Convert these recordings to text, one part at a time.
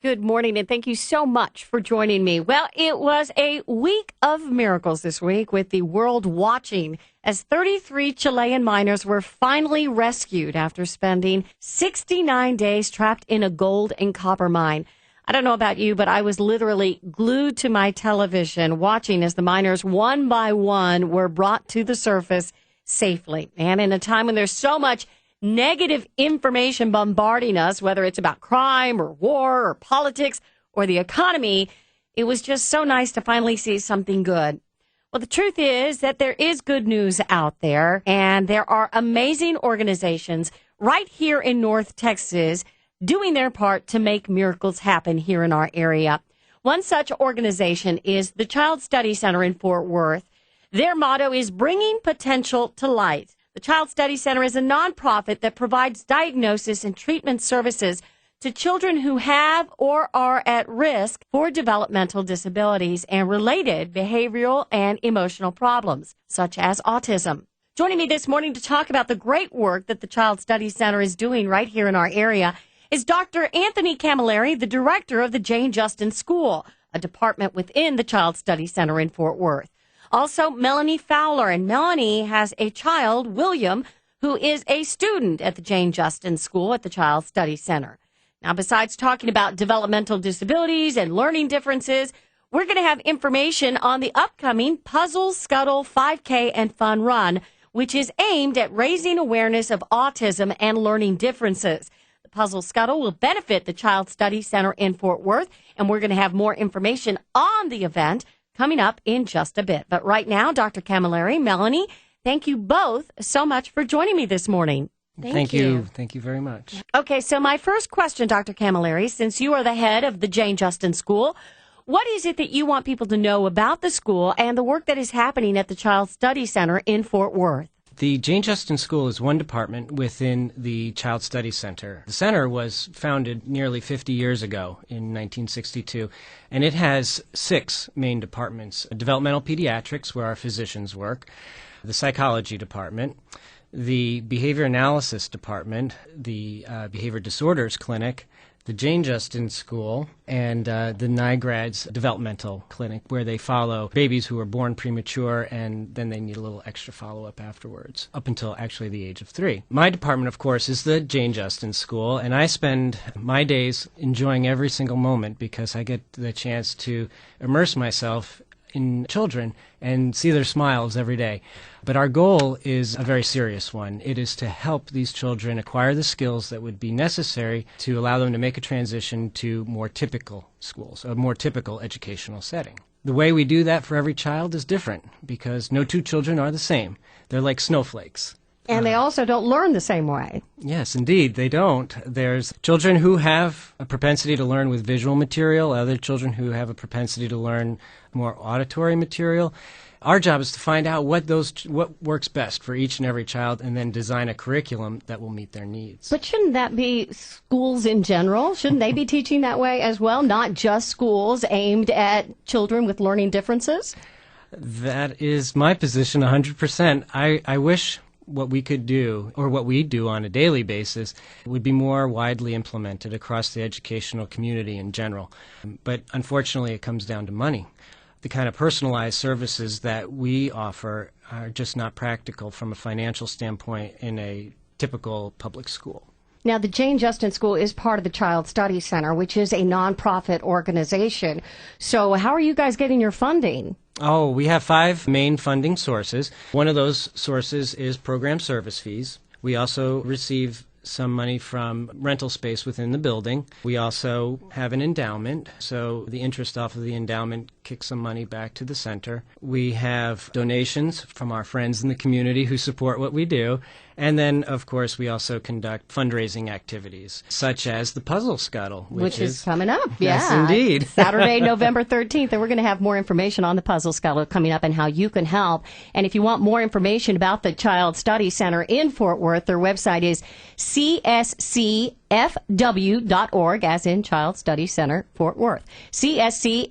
Good morning, and thank you so much for joining me. Well, it was a week of miracles this week with the world watching as 33 Chilean miners were finally rescued after spending 69 days trapped in a gold and copper mine. I don't know about you, but I was literally glued to my television watching as the miners one by one were brought to the surface safely. And in a time when there's so much negative information bombarding us, whether it's about crime or war or politics or the economy, it was just so nice to finally see something good. Well, the truth is that there is good news out there, and there are amazing organizations right here in North Texas doing their part to make miracles happen here in our area. One such organization is the Child Study Center in Fort Worth. Their motto is bringing potential to light. The Child Study Center is a nonprofit that provides diagnosis and treatment services to children who have or are at risk for developmental disabilities and related behavioral and emotional problems, such as autism. Joining me this morning to talk about the great work that the Child Study Center is doing right here in our area is Dr. Anthony Cammilleri, the director of the Jane Justin School, a department within the Child Study Center in Fort Worth. Also, Melanie Fowler, and Melanie has a child, William, who is a student at the Jane Justin School at the Child Study Center. Now, besides talking about developmental disabilities and learning differences, we're going to have information on the upcoming Puzzle Scuttle 5K and Fun Run, which is aimed at raising awareness of autism and learning differences. The Puzzle Scuttle will benefit the Child Study Center in Fort Worth, and we're going to have more information on the event coming up in just a bit. But right now, Dr. Cammilleri, Melanie, thank you both so much for joining me this morning. Thank you. Thank you very much. Okay, so my first question, Dr. Cammilleri, since you are the head of the Jane Justin School, what is it that you want people to know about the school and the work that is happening at the Child Study Center in Fort Worth? The Jane Justin School is one department within the Child Study Center. The center was founded nearly 50 years ago in 1962, and it has 6 main departments: developmental pediatrics, where our physicians work, the psychology department, the behavior analysis department, the behavior disorders clinic, the Jane Justin School, and the NIGRAD's developmental clinic, where they follow babies who are born premature and then they need a little extra follow-up afterwards, up until actually the age of 3. My department, of course, is the Jane Justin School, and I spend my days enjoying every single moment because I get the chance to immerse myself in children and see their smiles every day. But our goal is a very serious one. It is to help these children acquire the skills that would be necessary to allow them to make a transition to more typical schools, a more typical educational setting. The way we do that for every child is different because no 2 children are the same. They're like snowflakes. And they also don't learn the same way. Yes, indeed, they don't. There's children who have a propensity to learn with visual material, other children who have a propensity to learn more auditory material. Our job is to find out what works best for each and every child and then design a curriculum that will meet their needs. But shouldn't that be schools in general? Shouldn't they be teaching that way as well, not just schools aimed at children with learning differences? That is my position 100%. I wish what we could do, or what we do on a daily basis, would be more widely implemented across the educational community in general. But unfortunately, it comes down to money. The kind of personalized services that we offer are just not practical from a financial standpoint in a typical public school. Now, the Jane Justin School is part of the Child Study Center, which is a nonprofit organization. So how are you guys getting your funding? Oh, we have 5 main funding sources. One of those sources is program service fees. We also receive some money from rental space within the building. We also have an endowment, so the interest off of the endowment kicks some money back to the center. We have donations from our friends in the community who support what we do. And then, of course, we also conduct fundraising activities, such as the Puzzle Scuttle, which is coming up. Yes, indeed. Saturday, November 13th, and we're going to have more information on the Puzzle Scuttle coming up and how you can help. And if you want more information about the Child Study Center in Fort Worth, their website is cscfw.org, as in Child Study Center, Fort Worth, cscfw.org.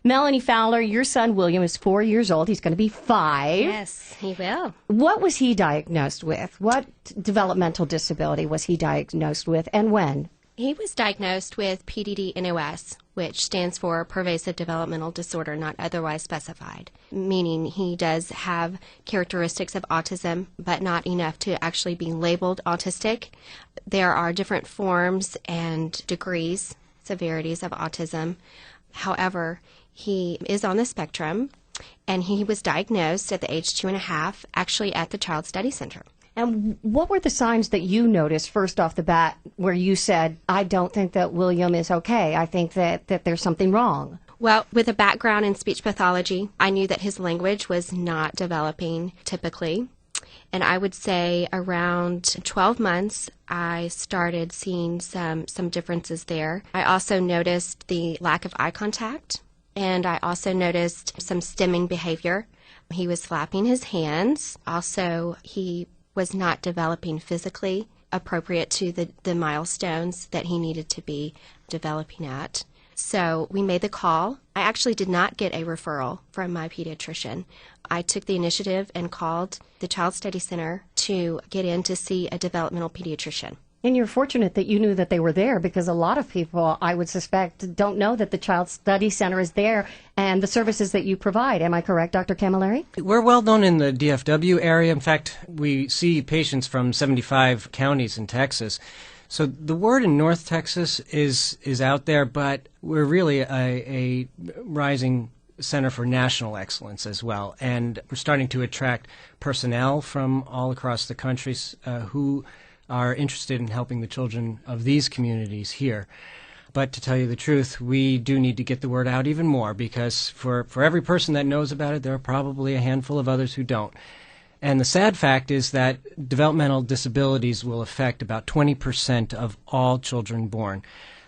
Melanie Fowler, your son William is 4 years old. He's going to be 5. Yes, he will. What was he diagnosed with? What developmental disability was he diagnosed with, and when? He was diagnosed with PDD-NOS, which stands for Pervasive Developmental Disorder Not Otherwise Specified, meaning he does have characteristics of autism, but not enough to actually be labeled autistic. There are different forms and degrees, severities of autism. However, he is on the spectrum, and he was diagnosed at the age 2.5, actually at the Child Study Center. And what were the signs that you noticed first off the bat where you said, I don't think that William is okay. I think that there's something wrong? Well, with a background in speech pathology, I knew that his language was not developing typically. And I would say around 12 months, I started seeing some differences there. I also noticed the lack of eye contact, and I also noticed some stimming behavior. He was slapping his hands. Also, he was not developing physically appropriate to the milestones that he needed to be developing at. So we made the call. I actually did not get a referral from my pediatrician. I took the initiative and called the Child Study Center to get in to see a developmental pediatrician. And you're fortunate that you knew that they were there, because a lot of people, I would suspect, don't know that the Child Study Center is there and the services that you provide. Am I correct, Dr. Cammilleri? We're well known in the DFW area. In fact, we see patients from 75 counties in Texas. So the word in North Texas is out there, but we're really a rising center for national excellence as well. And we're starting to attract personnel from all across the country who are interested in helping the children of these communities here. But to tell you the truth, we do need to get the word out even more, because for every person that knows about it, there are probably a handful of others who don't. And the sad fact is that developmental disabilities will affect about 20% of all children born.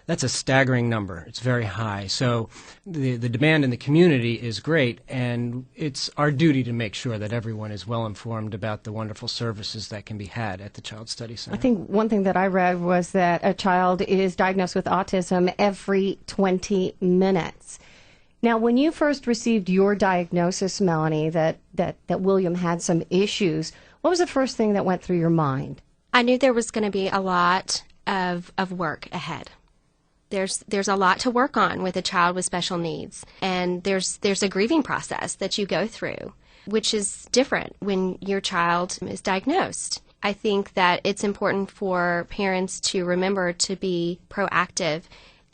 That's a staggering number. It's very high. So the demand in the community is great, and it's our duty to make sure that everyone is well informed about the wonderful services that can be had at the Child Study Center. I think one thing that I read was that a child is diagnosed with autism every 20 minutes. Now, when you first received your diagnosis, Melanie, that William had some issues, what was the first thing that went through your mind? I knew there was going to be a lot of work ahead. There's a lot to work on with a child with special needs, and there's a grieving process that you go through, which is different when your child is diagnosed. I think that it's important for parents to remember to be proactive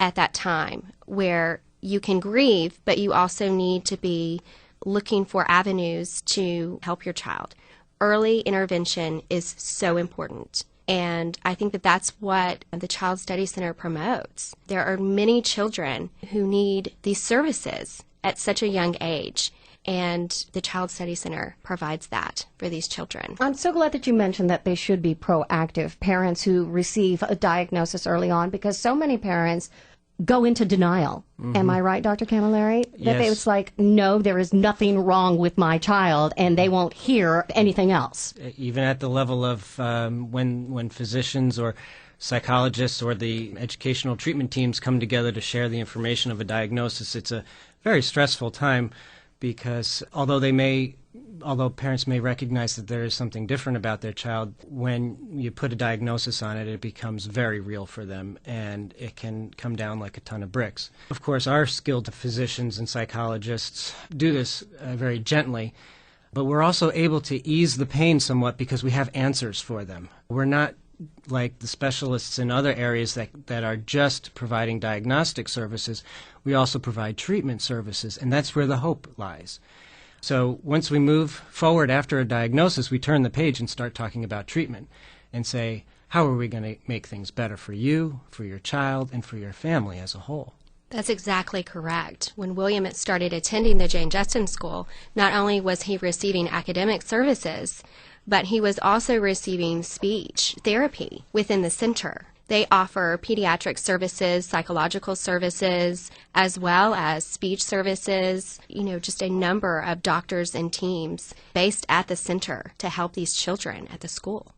at that time, where you can grieve, but you also need to be looking for avenues to help your child. Early intervention is so important. And I think that that's what the Child Study Center promotes. There are many children who need these services at such a young age, and the Child Study Center provides that for these children. I'm so glad that you mentioned that they should be proactive, parents who receive a diagnosis early on, because so many parents go into denial. Mm-hmm. Am I right, Dr. Cammilleri? That Yes. it's like, no, there is nothing wrong with my child, and they won't hear anything else. Even at the level of when physicians or psychologists or the educational treatment teams come together to share the information of a diagnosis, it's a very stressful time, because although parents may recognize that there is something different about their child, when you put a diagnosis on it, it becomes very real for them, and it can come down like a ton of bricks. Of course, our skilled physicians and psychologists do this very gently, but we're also able to ease the pain somewhat because we have answers for them. We're not like the specialists in other areas that are just providing diagnostic services. We also provide treatment services, and that's where the hope lies. So once we move forward after a diagnosis, we turn the page and start talking about treatment and say, how are we going to make things better for you, for your child, and for your family as a whole? That's exactly correct. When William started attending the Jane Justin School, not only was he receiving academic services, but he was also receiving speech therapy within the center. They offer pediatric services, psychological services, as well as speech services, just a number of doctors and teams based at the center to help these children at the school.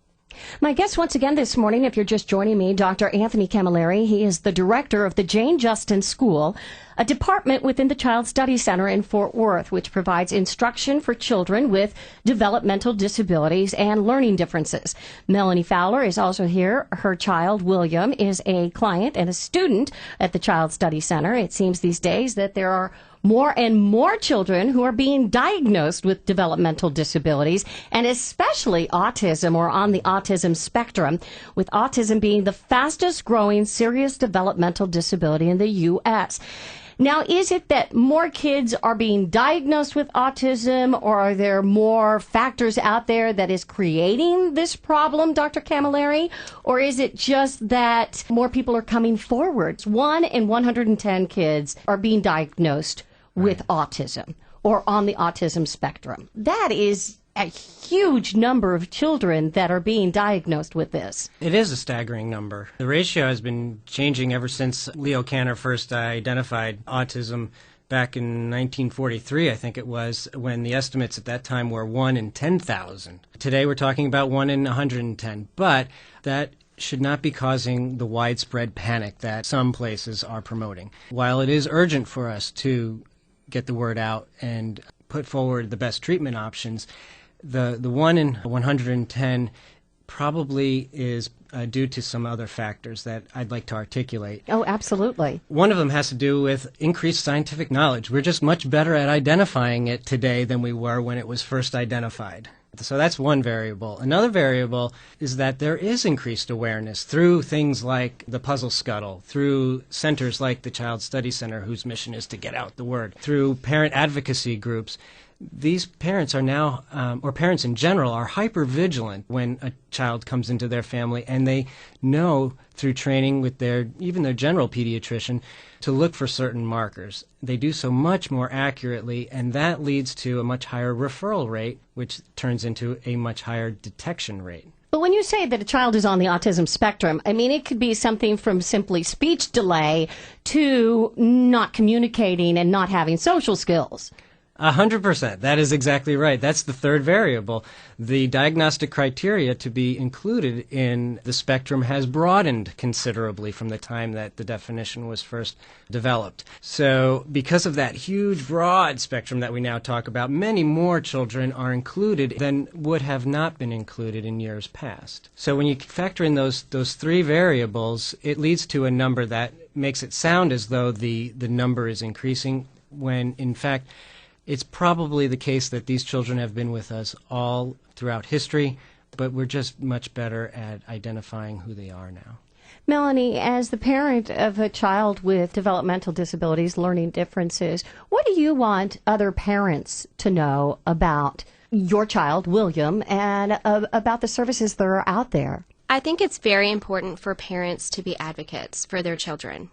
My guest once again this morning, if you're just joining me, Dr. Anthony Cammilleri. He is the director of the Jane Justin School, a department within the Child Study Center in Fort Worth, which provides instruction for children with developmental disabilities and learning differences. Melanie Fowler is also here. Her child, William, is a client and a student at the Child Study Center. It seems these days that there are more and more children who are being diagnosed with developmental disabilities, and especially autism or on the autism spectrum, with autism being the fastest growing serious developmental disability in the U.S. Now, is it that more kids are being diagnosed with autism, or are there more factors out there that is creating this problem, Dr. Cammilleri? Or is it just that more people are coming forward? 1 in 110 kids are being diagnosed with autism or on the autism spectrum. That is a huge number of children that are being diagnosed with this. It is a staggering number. The ratio has been changing ever since Leo Kanner first identified autism back in 1943, I think it was, when the estimates at that time were 1 in 10,000. Today we're talking about 1 in 110, but that should not be causing the widespread panic that some places are promoting. While it is urgent for us to get the word out and put forward the best treatment options, the 1 in 110 probably is due to some other factors that I'd like to articulate. Oh, absolutely. One of them has to do with increased scientific knowledge. We're just much better at identifying it today than we were when it was first identified. So that's one variable. Another variable is that there is increased awareness through things like the Puzzle Scuttle, through centers like the Child Study Center, whose mission is to get out the word, through parent advocacy groups. These parents are now, or parents in general, are hyper-vigilant when a child comes into their family, and they know through training with even their general pediatrician to look for certain markers. They do so much more accurately, and that leads to a much higher referral rate, which turns into a much higher detection rate. But when you say that a child is on the autism spectrum, I mean, it could be something from simply speech delay to not communicating and not having social skills. 100%. That is exactly right. That's the third variable. The diagnostic criteria to be included in the spectrum has broadened considerably from the time that the definition was first developed. So because of that huge, broad spectrum that we now talk about, many more children are included than would have not been included in years past. So when you factor in those three variables, it leads to a number that makes it sound as though the number is increasing, when in fact it's probably the case that these children have been with us all throughout history, but we're just much better at identifying who they are now. Melanie, as the parent of a child with developmental disabilities, learning differences, what do you want other parents to know about your child, William, and about the services that are out there? I think it's very important for parents to be advocates for their children.